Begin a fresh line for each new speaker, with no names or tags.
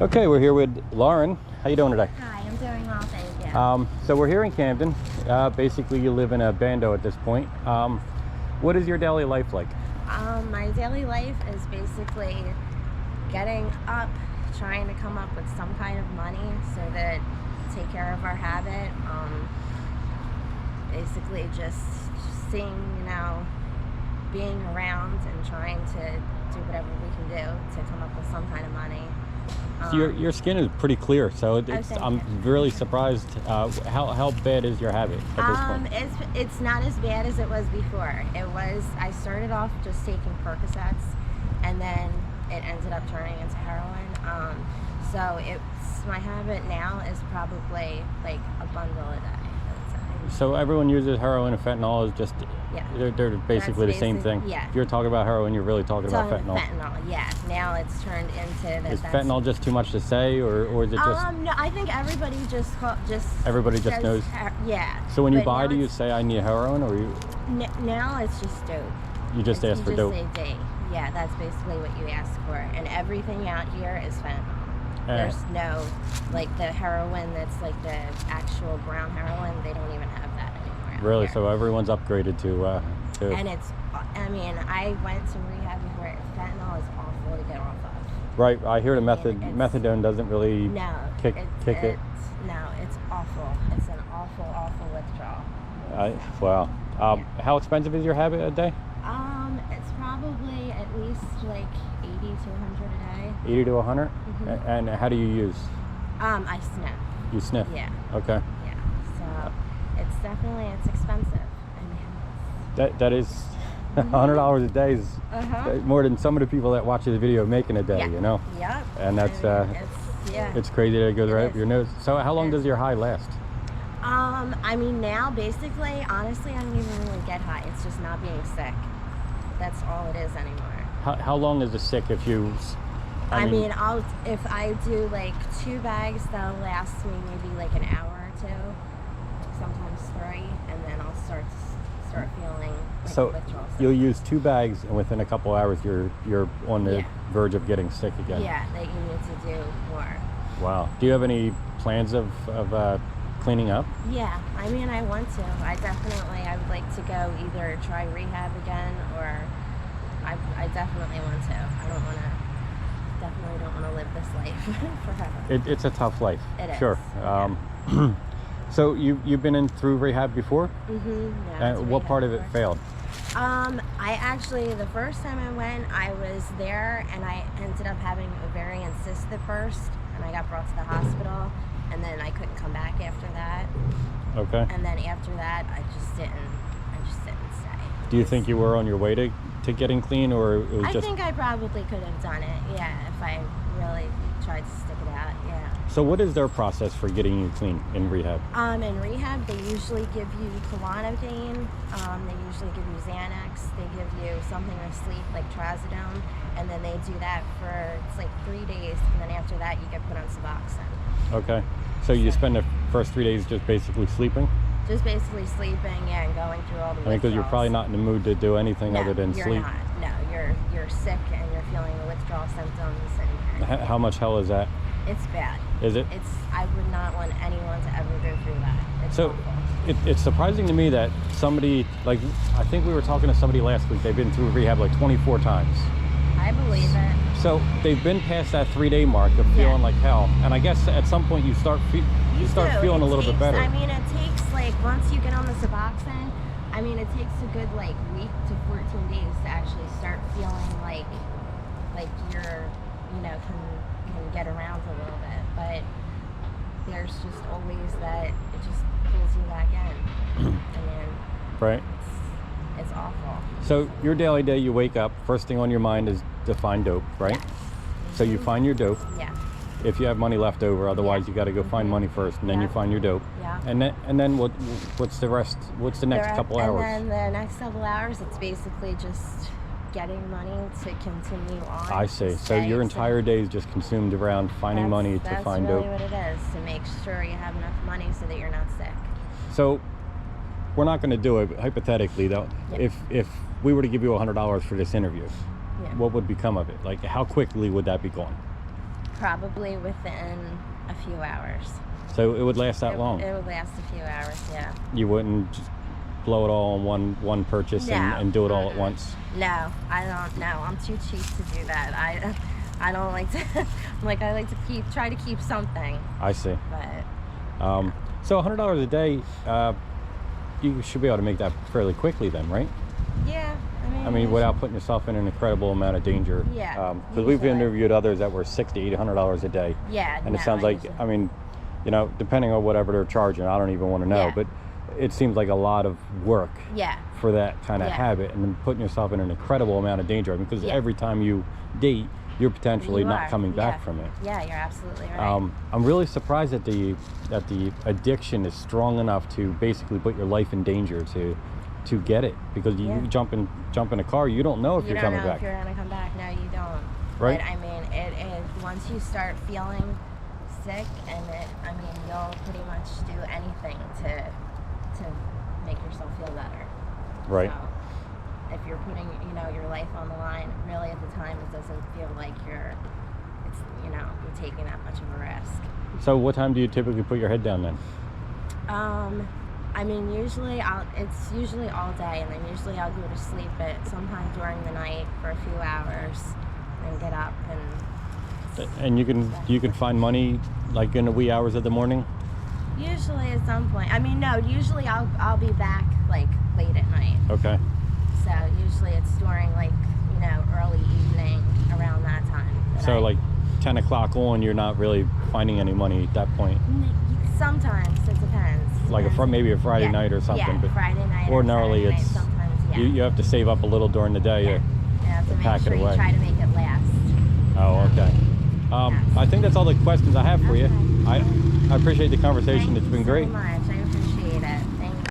Okay, we're here with Lauren. How you doing today?
Hi, I'm doing well, thank you.
So we're here in Camden. Basically, you live in a bando at this point. What is your daily life like?
My daily life is basically getting up, trying to come up with some kind of money so that take care of our habit. Basically just seeing, being around and trying to do whatever we can do to come up with some kind of money.
So your skin is pretty clear, so I'm really surprised. How bad is your habit at this point?
It's not as bad as it was before. I started off just taking Percocets, and then it ended up turning into heroin. So my habit now is probably like a bundle a day, I would say.
So everyone uses heroin and fentanyl is just, they're basically the same thing?
Yeah.
If you're talking about heroin, you're really talking about fentanyl?
Fentanyl, yeah. Now it's turned into that.
Is fentanyl just too much to say, or is it just...
No, I think everybody just...
Everybody just knows?
Yeah.
So when you buy, do you say, I need heroin, or you...
Now it's just dope.
You just ask for dope?
You just say D. Yeah, that's basically what you ask for. And everything out here is fentanyl. There's no, like the heroin that's like the actual brown heroin, they don't even have that anymore.
Really?
Here.
So everyone's upgraded to...
And I went to rehab before. Fentanyl is awful to get off of.
Right, I hear the methadone doesn't really kick it.
No, it's awful. It's an awful withdrawal.
Wow. How expensive is your habit a day?
It's probably at least like 80 to 100 a day.
80 to 100?
Mm-hmm.
And how do you use?
I sniff.
You sniff?
Yeah.
Okay.
Yeah. So it's expensive.
That is $100 a day is more than some of the people that watch this video make in a day, you know?
Yep.
And that's it's crazy that it goes right up your nose. So how long does your high last?
Now basically, honestly, I don't even really get high. It's just not being sick. That's all it is anymore.
How long is it sick if you...
if I do like 2 bags, that'll last me maybe like an hour or 2, sometimes 3, and then I'll start feeling like
so you'll use 2 bags, and within a couple hours you're on the verge of getting sick again.
Yeah, that you need to do more.
Wow. Do you have any plans of cleaning up?
Yeah, I want to. I would like to go either try rehab again, or I definitely want to. Definitely don't want to live this life forever.
It's a tough life.
It is.
Sure.
Yeah.
So you've been through rehab before?
Mm-hmm. Yeah.
And what part of it failed?
The first time I went, I was there and I ended up having ovarian cyst at first, and I got brought to the hospital, and then I couldn't come back after that. Okay. And then after that, I just didn't stay.
Do you think you were on your way to getting clean, or it was
I think I probably could have done it, if I really tried to stick it out,
So what is their process for getting you clean in rehab?
In rehab, they usually give you Klonidine, they usually give you Xanax, they give you something to sleep like Trazodone, and then they do that for, it's like 3 days, and then after that you get put on Suboxone.
Okay. So you spend the first 3 days just basically sleeping?
Just basically sleeping, and going through all the withdrawals.
Because you're probably not in the mood to do anything other than sleep.
You're not. No, you're sick and you're feeling the withdrawal symptoms. And
how much hell is that?
It's bad.
Is it?
I would not want anyone to ever go through that. It's awful.
It's surprising to me that somebody, like, I think we were talking to somebody last week, they've been through rehab like 24 times.
I believe it.
So they've been past that 3-day mark of feeling like hell, and I guess at some point you start feeling a little bit better.
It takes once you get on the Suboxone, it takes a good week to 14 days to actually start feeling like you're can get around a little bit, but there's just always that it just pulls you back in.
Right.
It's awful.
So your daily day, you wake up, first thing on your mind is to find dope, right?
Yes.
So you find your dope.
Yeah.
If you have money left over, otherwise you got to go find money first, and then you find your dope.
Yeah.
And then what's the rest? What's the next couple hours?
And then the next couple hours, it's basically just getting money to continue on.
I see. So your entire day is just consumed around finding money to find dope.
That's really what it is, to make sure you have enough money so that you're not sick.
So we're not going to do it, hypothetically though. If we were to give you $100 for this interview, what would become of it? Like, how quickly would that be gone?
Probably within a few hours.
So it would last that long?
It would last a few hours, yeah.
You wouldn't just blow it all in one purchase and do it all at once?
No, I don't. No, I'm too cheap to do that. I don't like to. I like to try to keep something.
I see.
But
so $100 a day, you should be able to make that fairly quickly then, right?
Yeah.
I mean, without putting yourself in an incredible amount of danger.
Yeah.
Because we've interviewed others that were $60, $800 a day.
Yeah.
And it sounds like, I mean, you know, depending on whatever they're charging, I don't even want to know,
Yeah.
but it seems like a lot of work
Yeah.
for that kind of habit, and then putting yourself in an incredible amount of danger, because every time you date, you're potentially not coming back from it.
Yeah, you're absolutely right.
I'm really surprised that the addiction is strong enough to basically put your life in danger to get it, because you jump in a car, you don't know if you're coming back.
You don't know if you're gonna come back. No, you don't.
Right.
But I mean, it is, once you start feeling sick, and you'll pretty much do anything to make yourself feel better.
Right.
So if you're putting, your life on the line, really at the time it doesn't feel like you're taking that much of a risk.
So what time do you typically put your head down then?
It's usually all day, and then usually I'll go to sleep, but sometimes during the night for a few hours, and get up and.
And you can find money like in the wee hours of the morning?
Usually at some point. Usually I'll be back like late at night.
Okay.
So usually it's during early evening, around that time.
So like 10 o'clock on, you're not really finding any money at that point?
Sometimes, it depends.
Like maybe a Friday night or something.
Yeah,
but
Friday night.
ordinarily
or Saturday
it's
night, sometimes,
you have to save up a little during the day to pack it away.
You try to make it last.
Oh, okay. I think that's all the questions I have for you. I appreciate the conversation. It's been great.
Thank you so much. I